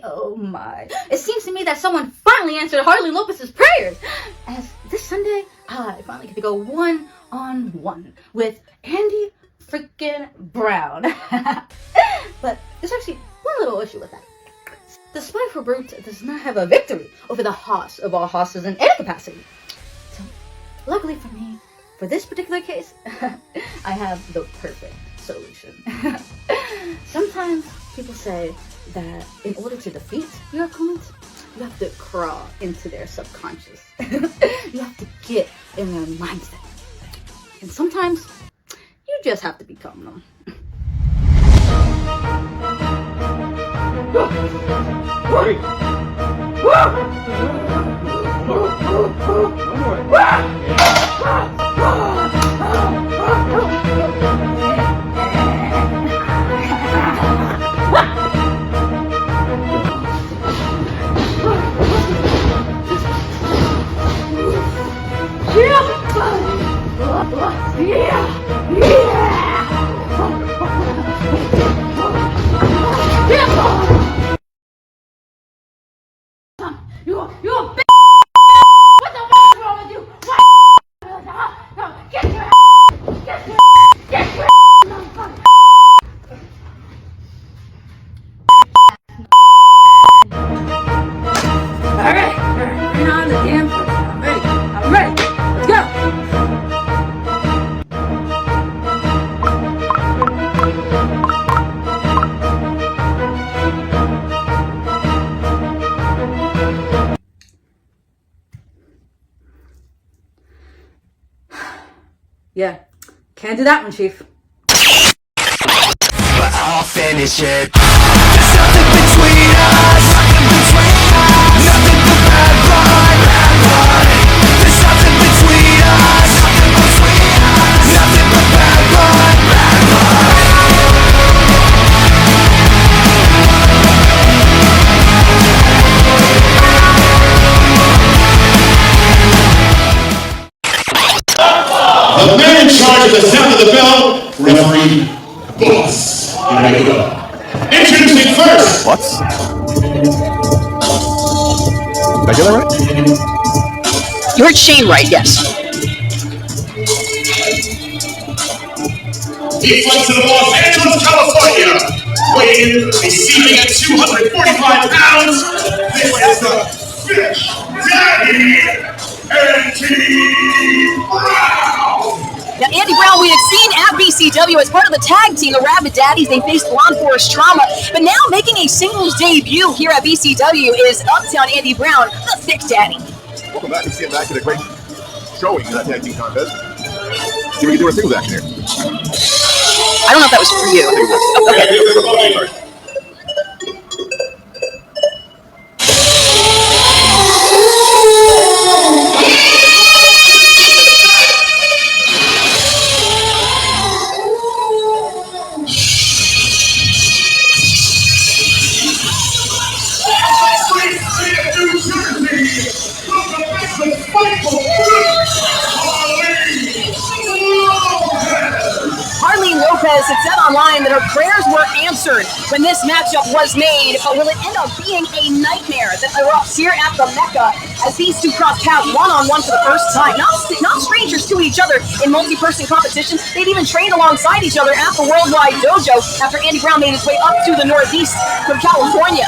Oh my. It seems to me that someone finally answered Harleen Lopez's prayers, as this Sunday I finally get to go one-on-one with Indy freaking Brown. But there's actually one little issue with that. The Spiteful Brute does not have a victory over the hoss of all hosses in any capacity. So, luckily for me, for this particular case, I have the perfect solution. Sometimes people say that in order to defeat your opponent, you have to crawl into their subconscious. You have to get in their mindset. And sometimes, you just have to become them. You a bitch! What the fuck is wrong with you? Get your ass! Get your ass! Alright, bring on the damn person. I'm ready. Let's go! Yeah, can't do that one, Chief. But I'll finish it. There's nothing between us. Nothing but bad blood. There's nothing between us. Nothing but bad blood. The man in charge of the sound of the bell, referee Boss. Here we go. Introducing first. What? Did I get that right? You heard Shane right, yes. He fights in Los Angeles, California. Weighing in, receiving at 245 pounds. This is the Thicc Daddy, Indy Brown. Now, Indy Brown, we had seen at BCW as part of the tag team, the Rabid Daddies. They faced Law Force Trauma, but now making a singles debut here at BCW is Uptown Indy Brown, the Thicc Daddy. Welcome back. You see him back in a great showing in that tag team contest. See if we can do a singles action here. I don't know if that was for you. I think it was. Okay. Harleen Lopez had said online that her prayers were answered when this matchup was made, but will it end up being a nightmare that erupts here at the Mecca as these two cross paths one-on-one for the first time? Not strangers to each other in multi-person competition. They'd even trained alongside each other at the Worldwide Dojo after Indy Brown made his way up to the Northeast from California.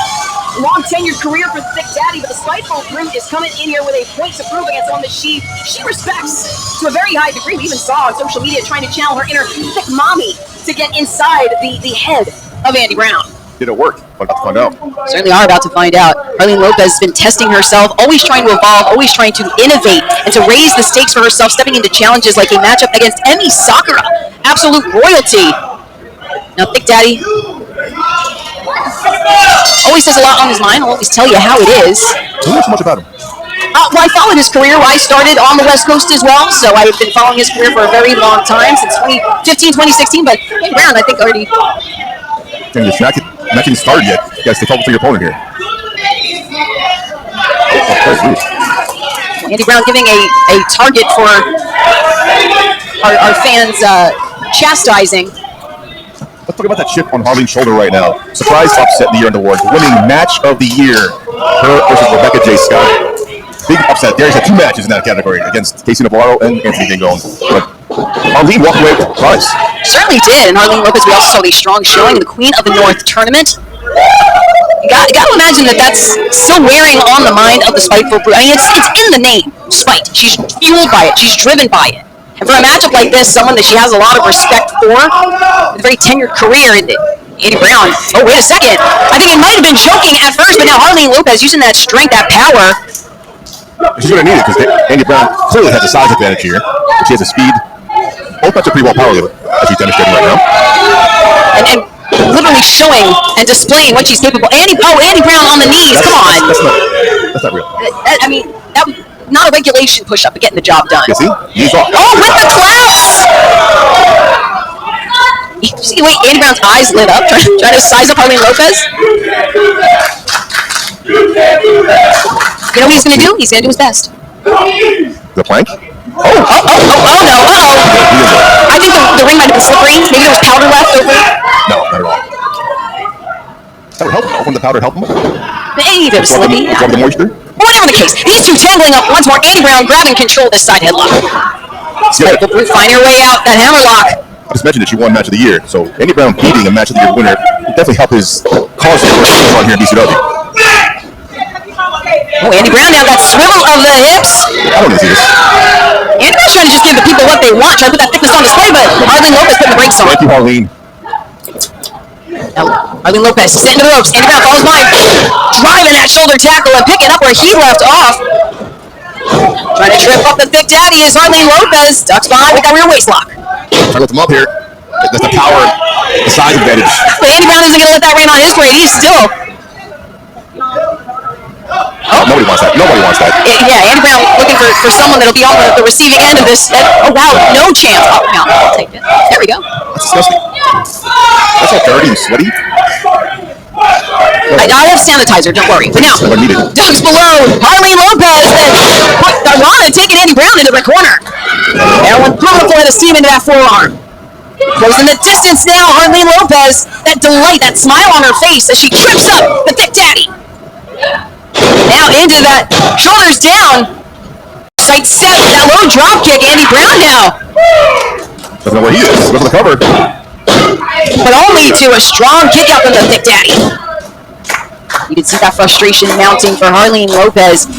Long tenured career for Thicc Daddy, but the Spiteful Brute is coming in here with a point to prove against someone that she respects to a very high degree. We even saw on social media trying to channel her inner Thicc mommy to get inside the head of Indy Brown. Did it work? We're about to find out. Certainly are about to find out. Harleen Lopez has been testing herself, always trying to evolve, always trying to innovate, and to raise the stakes for herself, stepping into challenges like a matchup against 𝖕𝖚𝖘𝖙, absolute royalty. Now, Thicc Daddy always has a lot on his mind. I'll always tell you how it is. Who knows so much about him? Well, I followed his career. I started on the West Coast as well, so I've been following his career for a very long time, since 2015, 2016, but Indy Brown, I think, already... And it's not getting started yet. You guys stay focused on your opponent here. Andy Brown giving a target for our fans chastising. Let's talk about that chip on Harleen's shoulder right now. Surprise upset in the year-end awards. Winning match of the year. Her versus Rebecca J. Scott. Big upset. Darius had 2 matches in that category against 𝖍𝖎𝖏𝖏𝖏 and Anthony Dingone. But Harleen walked away with the prize. Certainly did. And Harleen Lopez, we also saw a strong showing in the Queen of the North tournament. You got to imagine that that's still wearing on the mind of the Spiteful Brute. I mean, it's in the name, Spite. She's fueled by it. She's driven by it. And for a matchup like this, someone that she has a lot of respect for, with a very tenured career, Andy Brown. Oh, wait a second. I think it might have been joking at first, but now Harleen Lopez using that strength, that power. She's going to need it because Andy Brown clearly has a size advantage here. But she has a speed. Both matches are pretty well powered, as she's demonstrating right now. And literally showing and displaying what she's capable. Andy Brown on the knees. Come on. That's not real. I mean, that was not a regulation push-up, but getting the job done. You see? He's off. Oh, with the claps! See, wait, Andy Brown's eyes lit up, trying to size up Harleen Lopez. You know what he's going to do? He's going to do his best. The plank? Oh no, uh-oh. I think the ring might have been slippery. Maybe there was powder left over. No, not at all. That would help him. Wouldn't the powder help him? Maybe it was slippy. Absorb the moisture? Whatever the case, these two tangling up once more. Andy Brown grabbing control of this side headlock. Spiteful Brute finding her way out, that hammerlock. I just mentioned that she won match of the year, so Andy Brown beating a match of the year winner would definitely help his cause on here in BCW. Oh, Andy Brown now got swivel of the hips. I don't need to see this. Andy Brown's trying to just give the people what they want, trying to put that thickness on display, but Harleen Lopez putting the brakes on. Thank you, Harleen. Harleen Lopez setting to the ropes. Andy Brown follows by, driving that shoulder tackle and picking up where he left off. Trying to trip up the Thicc Daddy is Harleen Lopez. Ducks behind with that rear waist lock. Trying to lift him up here. That's the power, the size advantage. But Andy Brown isn't going to let that rain on his parade. He's still. Nobody wants that. Nobody wants that. Yeah, Andy Brown looking for someone that'll be on the receiving end of this. Oh, wow, no chance. Oh, no, I'll take it. There we go. That's disgusting. That's all dirty and sweaty. I have sanitizer, don't worry. But now, Ducks below, Harleen Lopez, then Lana taking Andy Brown into the corner. Everyone throwing the floor of the steam into that forearm. Closing the distance now, Harleen Lopez. That delight, that smile on her face as she trips up the Thicc Daddy. Now into that, shoulders down. Sight set with that low drop kick. Andy Brown now. Doesn't know where he is. Look for the cover. But only to a strong kick out from the Thicc Daddy. You can see that frustration mounting for Harleen Lopez.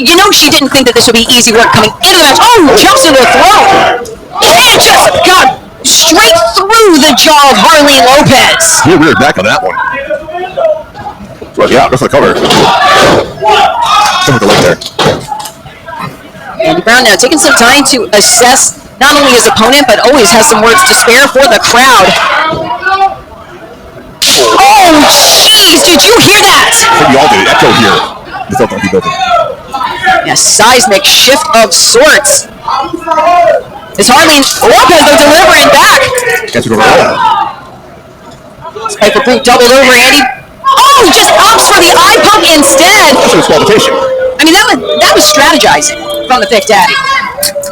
You know she didn't think that this would be easy work coming into the match. Oh, jumps into the throat. And just got straight through the jaw of Harleen Lopez. He reared back on that one. Well, yeah, go for the cover. Go for the leg there. Andy Brown now taking some time to assess not only his opponent, but always has some words to spare for the crowd. Oh, jeez, did you hear that? I think we all did. Echo here. The Philadelphia building. A seismic shift of sorts. Is Harleen Lopez though delivering back? Can't you go wrong? Spiteful Brute doubled over Andy. Oh, he just opts for the eye poke instead. That's a disqualification. I mean, that was strategizing from the Thicc Daddy.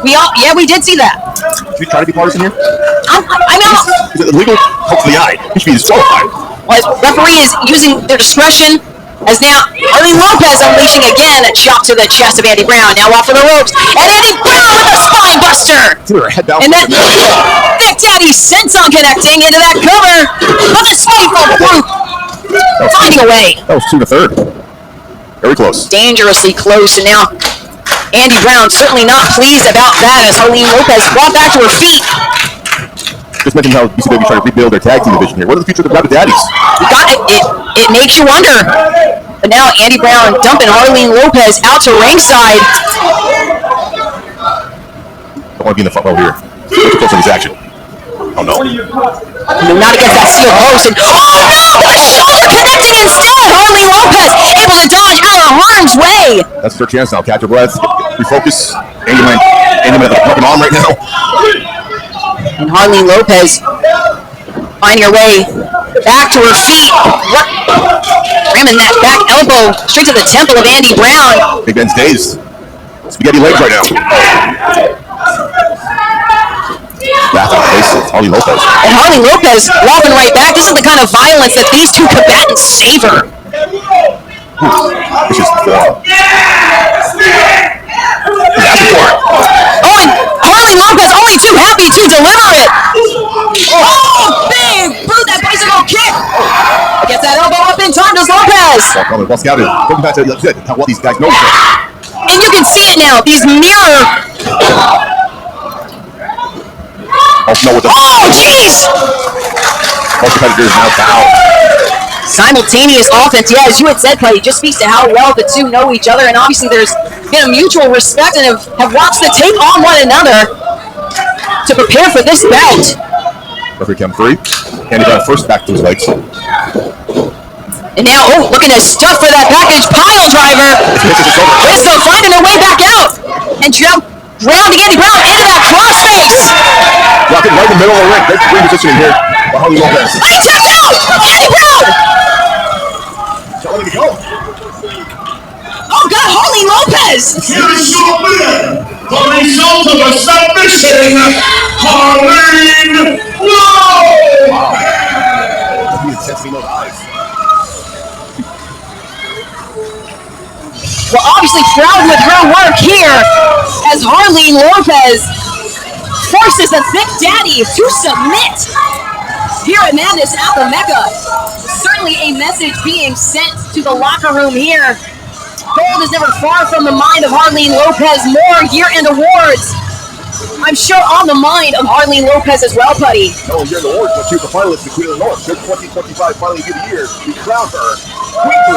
We did see that. Should we try to be partisan here? Is it illegal? Poke to the eye. He should be disqualified. Well, the referee is using their discretion as now Harleen Lopez unleashing again a chop to the chest of Andy Brown. Now off of the ropes. And Andy Brown with a spine buster. And that Thicc Daddy senton connecting into that cover of the Spiteful Brute. Finding a way. That was 2 1/3. Very close. Dangerously close. And now Andy Brown certainly not pleased about that as Harleen Lopez brought back to her feet. Just mentioned how BCW trying to rebuild their tag team division here. What are the future of the Rebecca Daddies? It makes you wonder. But now Andy Brown dumping Harleen Lopez out to ringside. Don't want to be in the front row here. Too close to this action. Oh no. Not against that steel post. And oh no! The shoulder connecting instead. Harleen Lopez able to dodge out of harm's way. That's her chance now. Catch her breath. Refocus. Andy Man has a broken arm right now. And Harleen Lopez finding her way back to her feet. Ramming that back elbow straight to the temple of Andy Brown. Big Ben's dazed. Spaghetti legs right now. Back on the face of Harleen Lopez. And Harleen Lopez walking right back. This is the kind of violence that these two combatants savor. This is forearm. That's the forearm. Oh, and Harleen Lopez only too happy to deliver it. Oh, big brute, that bicycle kick. Gets that elbow up in time, does Lopez. Well scouted. Looking back to how well these guys know each other. And you can see it now, these mirror. Oh, jeez. Both competitors now down. Simultaneous offense, yeah, as you had said, Clay, it just speaks to how well the two know each other, and obviously there's been a mutual respect and have watched the tape on one another to prepare for this bout. Referee count 3. Andy got first back to his legs. And now, oh, looking to stuff for that package pile driver. Rizzo finding their way back out. And grounding Andy Brown into that crossface. Rocking right in the middle of the ring. Great ring positioning here by Harleen Lopez. And he tapped out! Andy Brown! Telling him to go. Oh, God, Harleen Lopez! Here is your winner, the result of a submission, Harleen Lopez! The intensity in those eyes. Well, obviously proud with her work here as Harleen Lopez forces the Thicc Daddy to submit here at Madness at the Mecca. Certainly a message being sent to the locker room here. Gold is never far from the mind of Harleen Lopez. More year-end awards, I'm sure, on the mind of Harleen Lopez as well, buddy. No year-end awards, but she's the finalist in Queen of the North. Good 2025 finally of the year. We crown her Queen.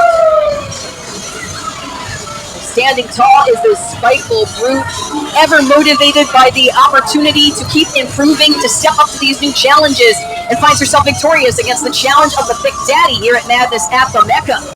Standing tall is the spiteful brute, ever motivated by the opportunity to keep improving, to step up to these new challenges, and finds herself victorious against the challenge of the Thicc Daddy here at Madness at the Mecca.